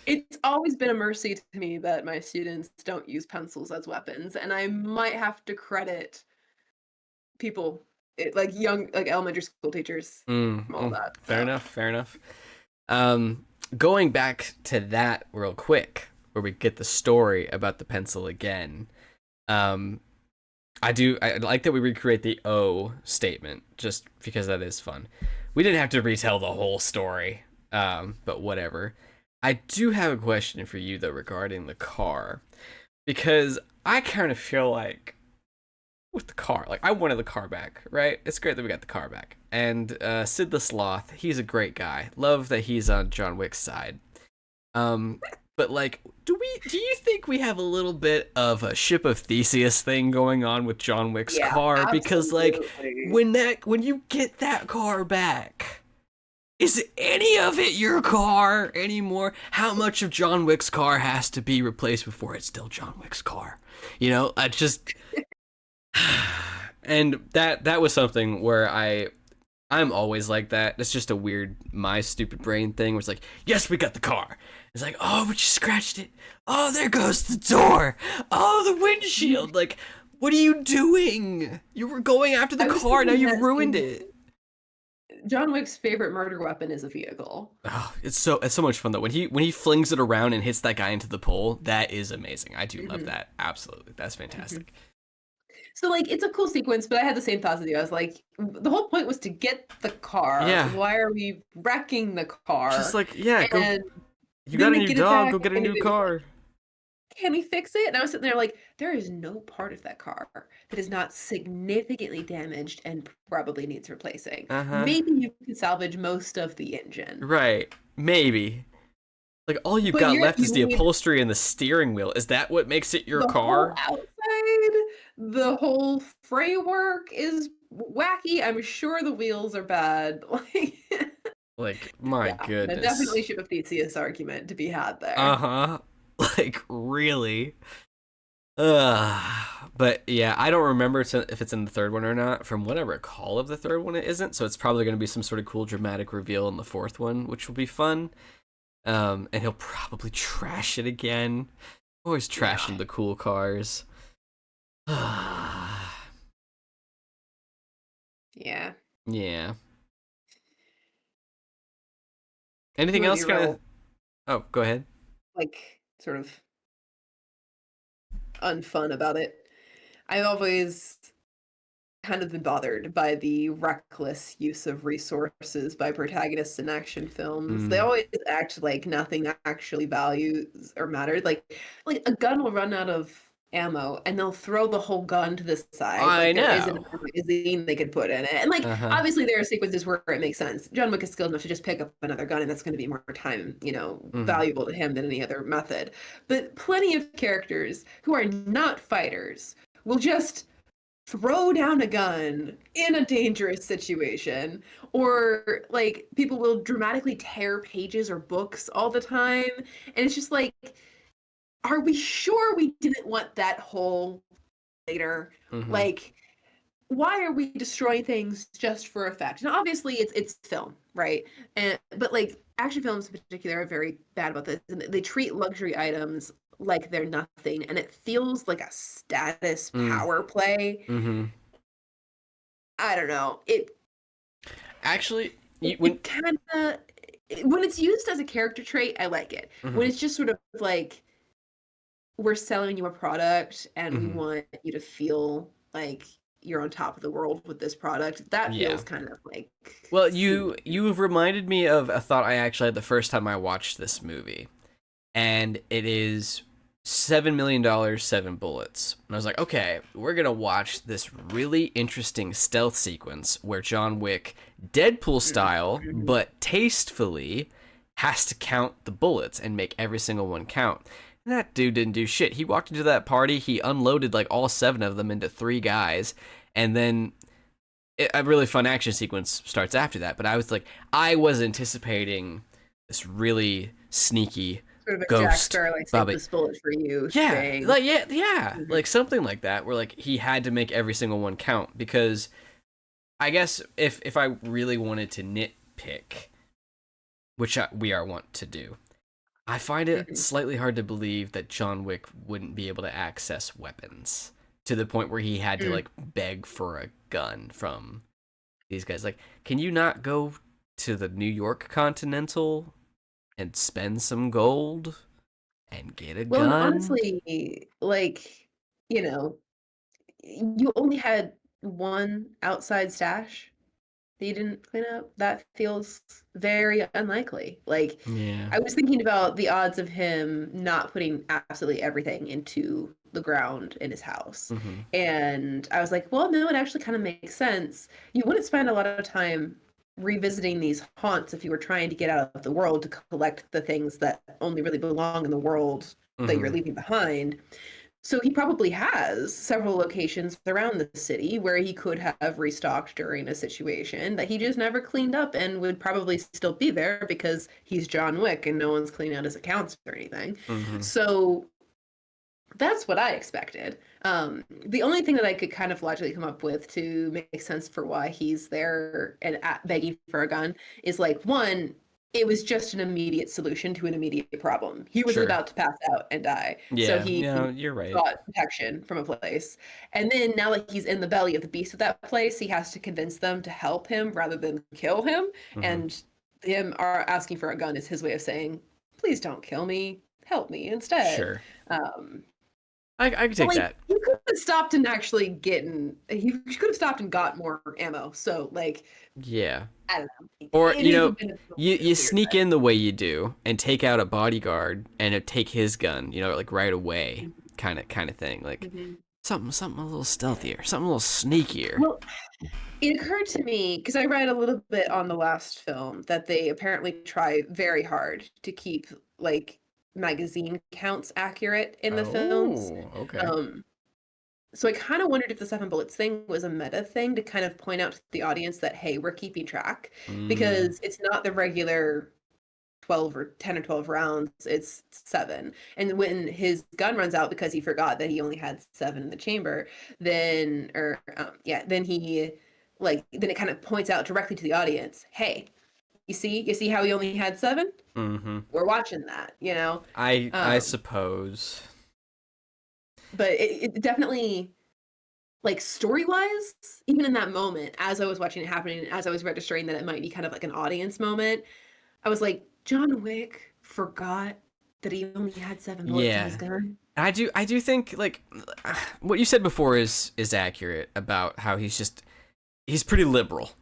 It's always been a mercy to me that my students don't use pencils as weapons, and I might have to credit people like elementary school teachers, all that. Fair enough. Going back to that real quick, where we get the story about the pencil again. I like that we recreate the O statement just because that is fun. We didn't have to retell the whole story, but whatever. I do have a question for you though regarding the car, because I kind of feel like with the car, like I wanted the car back, right? It's great that we got the car back. And Sid the Sloth, he's a great guy. Love that he's on John Wick's side. But like, do you think we have a little bit of a Ship of Theseus thing going on with John Wick's car? Absolutely. Because like when you get that car back, is any of it your car anymore? How much of John Wick's car has to be replaced before it's still John Wick's car? You know, I just and that was something where I'm always like that. It's just a weird my stupid brain thing where it's like, yes, we got the car. It's like, oh, but you scratched it. Oh, there goes the door. Oh, the windshield. Like, what are you doing? You were going after the I was car. Now thinking you've that ruined scene, it. John Wick's favorite murder weapon is a vehicle. Oh, it's so much fun though. When he flings it around and hits that guy into the pole, that is amazing. I do love Hmm. that. Absolutely. That's Hmm. fantastic. So like it's a cool sequence, but I had the same thoughts as you. I was like, the whole point was to get the car. Yeah. Why are we wrecking the Just car? like, yeah, go And you then got a they new get dog, go attacked, get a and new it was like, car. can we fix it? And I was sitting there like, there is no part of that car that is not significantly damaged and probably needs replacing. Uh-huh. Maybe you can salvage most of the engine, Right. Maybe. Like all you've but got left you is the need upholstery and the steering wheel. Is that what makes it your the whole car? outside, the whole framework is wacky. I'm sure the wheels are bad. Like, Like, my yeah, no, definitely goodness. ship of Theseus argument to be had there. Uh-huh. Like, really? But yeah, I don't remember if it's in the third one or not. From what I recall of the third one, it isn't. So it's probably going to be some sort of cool dramatic reveal in the fourth one, which will be fun. And he'll probably trash it again. Always Yeah. trashing the cool cars. Yeah. Yeah. Anything I'm gonna be else? Kind of. real, Oh, go ahead. like, sort of unfun about it. I've always kind of been bothered by the reckless use of resources by protagonists in action films. They Mm, always act like nothing actually values or matters. Like a gun will run out of ammo and they'll throw the whole gun to the side I like there isn't know. a magazine they could put in it. And like Uh huh. obviously there are sequences where it makes sense. John Wick is skilled enough to just pick up another gun and that's going to be more time, Mm, valuable to him than any other method. But plenty of characters who are not fighters will just throw down a gun in a dangerous situation, or like people will dramatically tear pages or books all the time, and it's just like, are we sure we didn't want that whole later? mm-hmm. Like, why are we destroying things just for effect? And obviously it's film, right? And but like action films in particular are very bad about this, and they treat luxury items like they're nothing, and it feels like a status Mm, power play. mm-hmm. I don't know. It Actually, it, when. it kind of, when it's used as a character trait, I like it. When Mm-hmm. it's just sort of like we're selling you a product and we Mm-hmm. want you to feel like you're on top of the world with this product, that Yeah. feels kind of like Well, silly. you've reminded me of a thought I actually had the first time I watched this movie, and it is $7 million, 7 bullets. And I was like, okay, we're gonna watch this really interesting stealth sequence where John Wick, Deadpool style, Mhm. but tastefully, has to count the bullets and make every single one count. And that dude didn't do shit. He walked into that party, he unloaded like all 7 of them into 3 guys, and then a really fun action sequence starts after that. But I was like, I was anticipating this really sneaky Sort of a Jack ghost Sparrow, like save Bobby. this bullet for you Yeah, thing. like yeah, Mhm. like something like that, where like he had to make every single one count because I guess if I really wanted to nitpick, which we are wont to do, I find it Mhm. slightly hard to believe that John Wick wouldn't be able to access weapons to the point where he had to Mm. like beg for a gun from these guys. Like, can you not go to the New York Continental and spend some gold and get a Well, and gun? honestly, like, you know, you only had one outside stash that you didn't clean up. That feels very unlikely. Like, Yeah. I was thinking about the odds of him not putting absolutely everything into the ground in his house. Mm-hmm. And I was like, well, no, it actually kind of makes sense. You wouldn't spend a lot of time revisiting these haunts if you were trying to get out of the world to collect the things that only really belong in the world that you're Mm-hmm. leaving behind. So he probably has several locations around the city where he could have restocked during a situation that he just never cleaned up and would probably still be there because he's John Wick and no one's cleaning out his accounts or anything. Mm-hmm. So that's what I expected. The only thing that I could kind of logically come up with to make sense for why he's there and begging for a gun is like, one, it was just an immediate solution to an immediate problem. He was Sure. about to pass out and die, so Yeah. he Yeah. You're right. sought protection from a place. And then now that he's in the belly of the beast of that place, he has to convince them to help him rather than kill him. Mm-hmm. And him are asking for a gun is his way of saying, "Please don't kill me. Help me instead." Sure. Um, I could but take like that. he could have stopped and actually getting he could have stopped and got more ammo. So like Yeah. I don't know. Or It is a bit of you a weird sneak in the way you do and take out a bodyguard and take his gun, like right away, thing. kind of thing. Like Mhm. something a little stealthier, something a little sneakier. Well, it occurred to me because I read a little bit on the last film that they apparently try very hard to keep like magazine counts accurate in the films. Oh, okay. Um, so I kind of wondered if the seven bullets thing was a meta thing to kind of point out to the audience that, hey, we're keeping track Mm, because it's not the regular 12 or 10 or 12 rounds, it's seven. And when his gun runs out because he forgot that he only had seven in the chamber, then, or, yeah, then he, like, then it kind of points out directly to the audience, hey, you see how he only had seven? mm-hmm. We're watching that, you know? I Um, suppose. but it definitely, like, story-wise, even in that moment, as I was watching it happening, as I was registering that it might be kind of like an audience moment, I was like, John Wick forgot that he only had seven bullets in his Yeah. gun. I do think like what you said before is accurate about how he's pretty liberal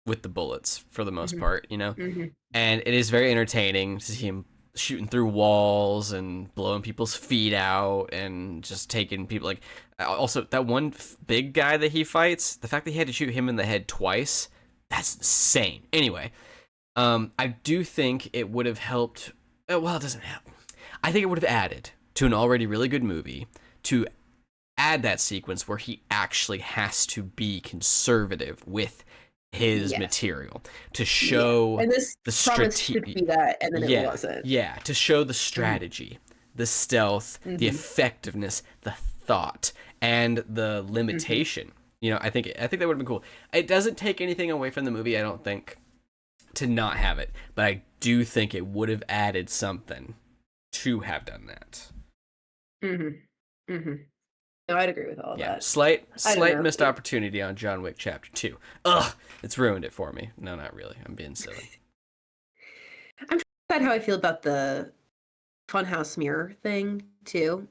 with the bullets for the most Hmm. part. Hmm. And it is very entertaining to see him shooting through walls and blowing people's feet out and just taking people like also that one big guy that he fights, the fact that he had to shoot him in the head twice, that's insane. Anyway, I do think it would have helped. Well, it doesn't help. I think it would have added to an already really good movie to add that sequence where he actually has to be conservative with his Yes. material to Yeah. show And this the promised to strategy. be that, and then it Yeah, wasn't. yeah, to show the Hmm. strategy, the stealth, the Hmm. effectiveness, the thought, and the Hmm. limitation. I think that would have been cool. It doesn't take anything away from the movie, I don't think, to not have it, but I do think it would have added something to have done that. Hmm. Hmm. No, I'd agree with all of Yeah, that. slight I don't slight know. missed opportunity on John Wick Chapter 2. Ugh, it's ruined it for me. No, not really. I'm being silly. I'm trying to decide how I feel about the funhouse mirror thing too.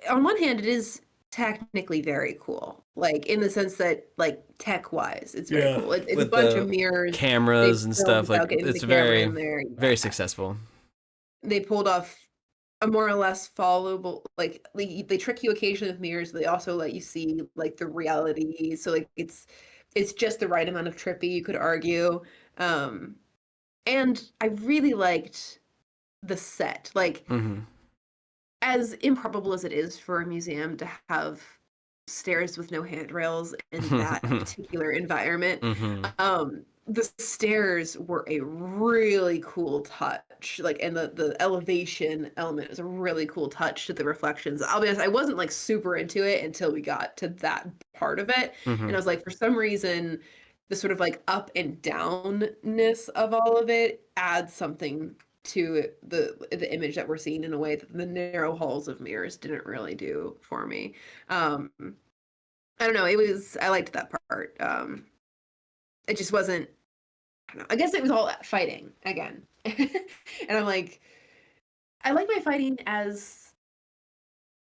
On one hand, it is technically very cool, like in the sense that, like tech wise, it's very Yeah, cool. It's a with bunch of the mirrors. They cameras and filmed stuff, like without getting the it's camera very in there. very Yeah, successful. they pulled off a more or less followable, like they trick you occasionally with mirrors. They also let you see like the reality. So like it's just the right amount of trippy, you could argue. Um, and I really liked the set. Like Mhm. as improbable as it is for a museum to have stairs with no handrails in that particular environment, Mhm. the stairs were a really cool touch. Like, and the elevation element is a really cool touch to the reflections. I'll be honest, I wasn't like super into it until we got to that part of it, and I Mhm. was like, for some reason, the sort of like up and downness of all of it adds something to the image that we're seeing in a way that the narrow halls of mirrors didn't really do for me. Um, I don't know. I liked that part. It just wasn't. I don't know. I guess it was all fighting again, and I'm like, I like my fighting as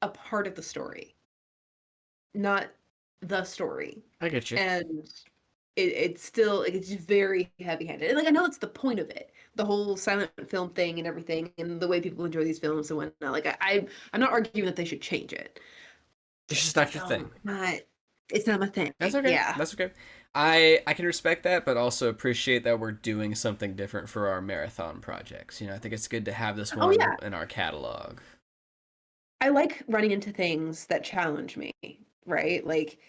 a part of the story, not the story. I get you. And it's still like, it's just very heavy handed. And like I know it's the point of it, the whole silent film thing and everything, and the way people enjoy these films and whatnot. Like I'm not arguing that they should change it. It's just Just not your thing. not. It's not my thing. That's okay. Yeah. That's okay. I can respect that, but also appreciate that we're doing something different for our marathon projects. I think it's good to have this Oh one yeah. in our catalog. I like running into things that challenge me, right? Like,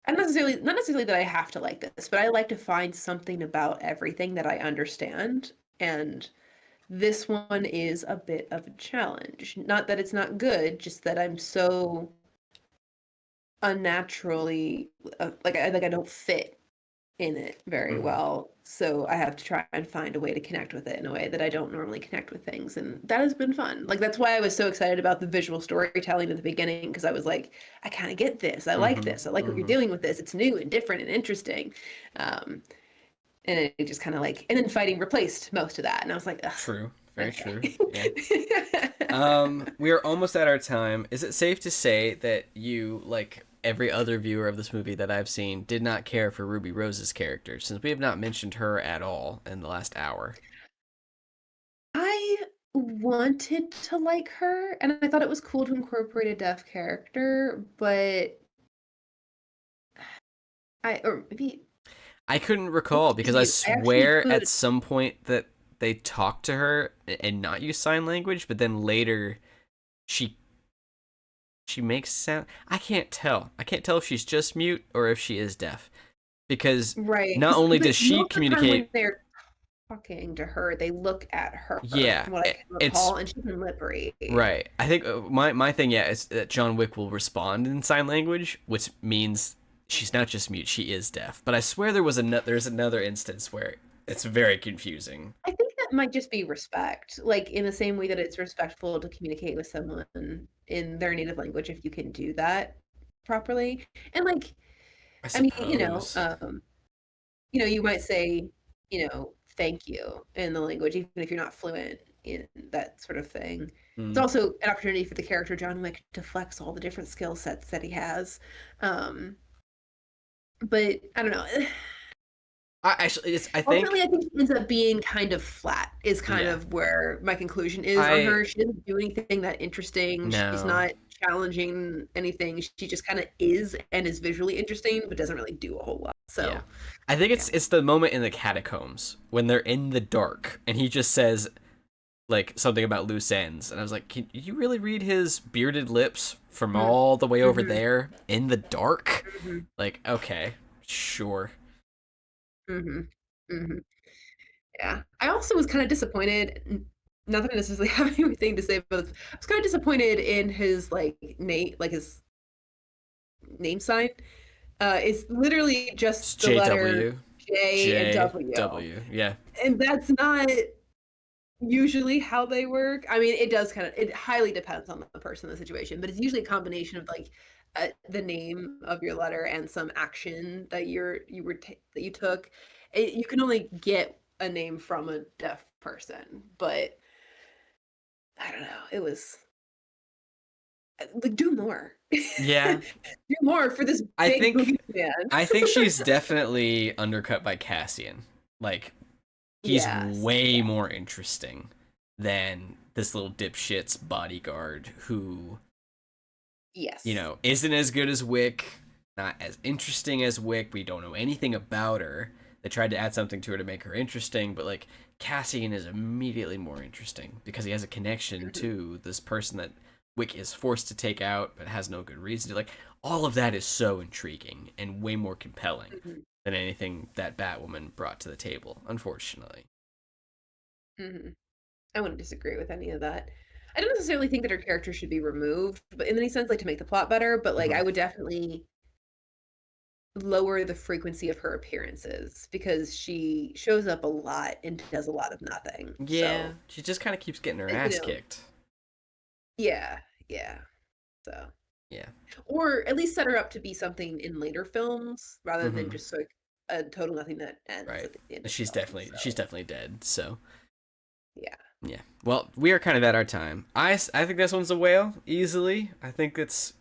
I don't necessarily not necessarily that I have to like this, but I like to find something about everything that I understand. And this one is a bit of a challenge. Not that it's not good, just that I'm so unnaturally like I don't fit in it very Mm-hmm. well. So I have to try and find a way to connect with it in a way that I don't normally connect with things. And that has been fun. Like that's why I was so excited about the visual storytelling at the beginning, because I was like, I kind of get this. I like Mm-hmm. this. I like what you're Mm-hmm. doing with this. It's new and different and interesting. Um, and it just kind of like, and then fighting replaced most of that. And I was like, ugh, True. Very true. okay. Yeah. We are almost at our time. Is it safe to say that you, like every other viewer of this movie that I've seen, did not care for Ruby Rose's character, since we have not mentioned her at all in the last hour? I wanted to like her, and I thought it was cool to incorporate a deaf character, but or maybe I couldn't look recall at because I you. I actually swear at could. some point that they talked to her and not use sign language, but then later she she makes sound. I can't tell. I can't tell if she's just mute or if she is deaf because Right, not because only does she most of the time when communicate. they're talking to her, they look at her, Yeah, from what I can it's recall, and she can lip read. right. I think my thing, yeah, is that John Wick will respond in sign language, which means she's not just mute; she is deaf. But I swear there's another instance where it's very confusing. I think that might just be respect, like in the same way that it's respectful to communicate with someone in their native language if you can do that properly. And like, I I mean, suppose. you might say, thank you in the language, even if you're not fluent in that sort of thing. It's Hmm. also an opportunity for the character John Wick to flex all the different skill sets that he has. Um, but I don't know. I actually, it's. I Ultimately, think. I think she ends up being kind of flat, is kind Yeah. of where my conclusion is on I her. She doesn't do anything that interesting. She's no. not challenging anything. She just kind of is and is visually interesting, but doesn't really do a whole lot. Yeah. So, I think yeah. it's the moment in the catacombs when they're in the dark and he just says like something about loose ends, and I was like, can you really read his bearded lips from Mm-hmm. all the way over Mm-hmm. there in the dark? Mm-hmm. Like, okay, sure. Mm-hmm. Mm-hmm. Yeah. I also was kind of disappointed. Not that I necessarily have anything to say about this. I was kind of disappointed in his like name, like his name sign. It's literally It's just the letter JW. J and W. JW. Yeah. And that's not usually how they work. I mean, it highly depends on the person, the situation, but it's usually a combination of like the name of your letter and some action that that you took. You can only get a name from a deaf person, but I don't know. It was like do more, Yeah. do more for this I big think boogeyman. I think she's definitely undercut by Cassian. Like he's Yes. way Yeah. more interesting than this little dipshit's bodyguard who, Yes. isn't as good as Wick, not as interesting as Wick. We don't know anything about her. They tried to add something to her to make her interesting, but like Cassian is immediately more interesting because he has a connection Mhm. to this person that Wick is forced to take out but has no good reason to. Like all of that is so intriguing and way more compelling Mhm. than anything that Batwoman brought to the table, unfortunately. Mhm. I wouldn't disagree with any of that. I don't necessarily think that her character should be removed, but in any sense, like to make the plot better. But like, Mm-hmm. I would definitely lower the frequency of her appearances because she shows up a lot and does a lot of nothing. Yeah, So, she just kind of keeps getting her you ass know, kicked. yeah, yeah. So, Yeah. or at least set her up to be something in later films rather than Mm-hmm. just like a total nothing that ends Right. at the end of She's the film. definitely she's So, definitely dead. So yeah. yeah. Well, we are kind of at our time. I think this one's a whale easily. I think it's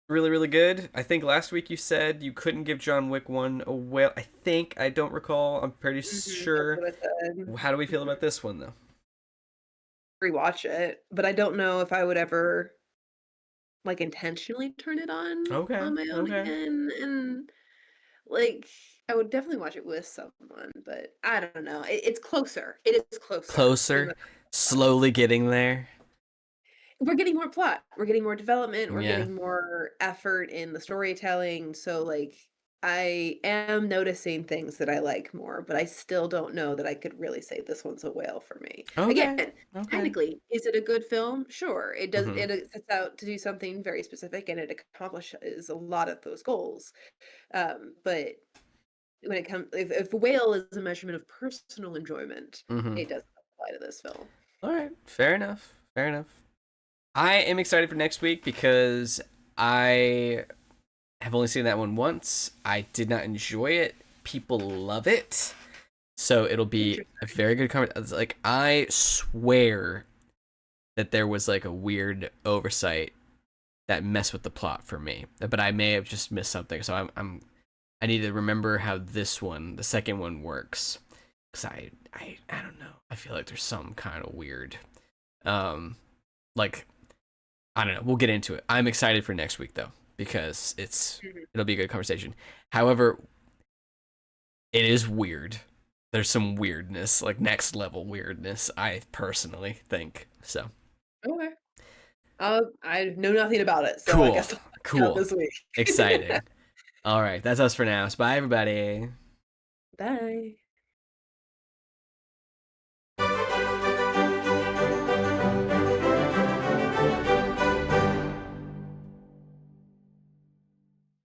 really really good. I think last week you said you couldn't give John Wick one a whale. I don't recall. I'm pretty That's sure. what I said. How do we feel about this one though? Rewatch it, but I don't know if I would ever like intentionally turn it Okay. on my own Okay. again, and like I would definitely watch it with someone, but I don't know. It's closer. It is closer than Closer, the first ones. slowly getting there. we're getting more plot, we're getting more development, we're Yeah. getting more effort in the storytelling, so, like, I am noticing things that I like more, but I still don't know that I could really say this one's a whale for me. Okay. Again, Okay. technically, is it a good film? Sure, Hmm. it sets out to do something very specific, and it accomplishes a lot of those goals, but when it comes if whale is a measurement of personal enjoyment, Hmm. it doesn't apply to this film. All right. Fair enough. Fair enough. I am excited for next week because I have only seen that one once. I did not enjoy it. People love it. So it'll be a Interesting. very good conversation. Like, I swear that there was like a weird oversight that messed with the plot for me, but I may have just missed something. So I need to remember how this one, the second one, works. Cause I don't know. I feel like there's some kind of weird, um, like, I don't know. We'll get into it. I'm excited for next week though because Mhm. it'll be a good conversation. However, it is weird. There's some weirdness, like next level weirdness. I personally think so. Okay. I know nothing about it, so I Cool, guess I'll check it out cool, this week. exciting. All right, that's us for now. So bye, everybody. Bye.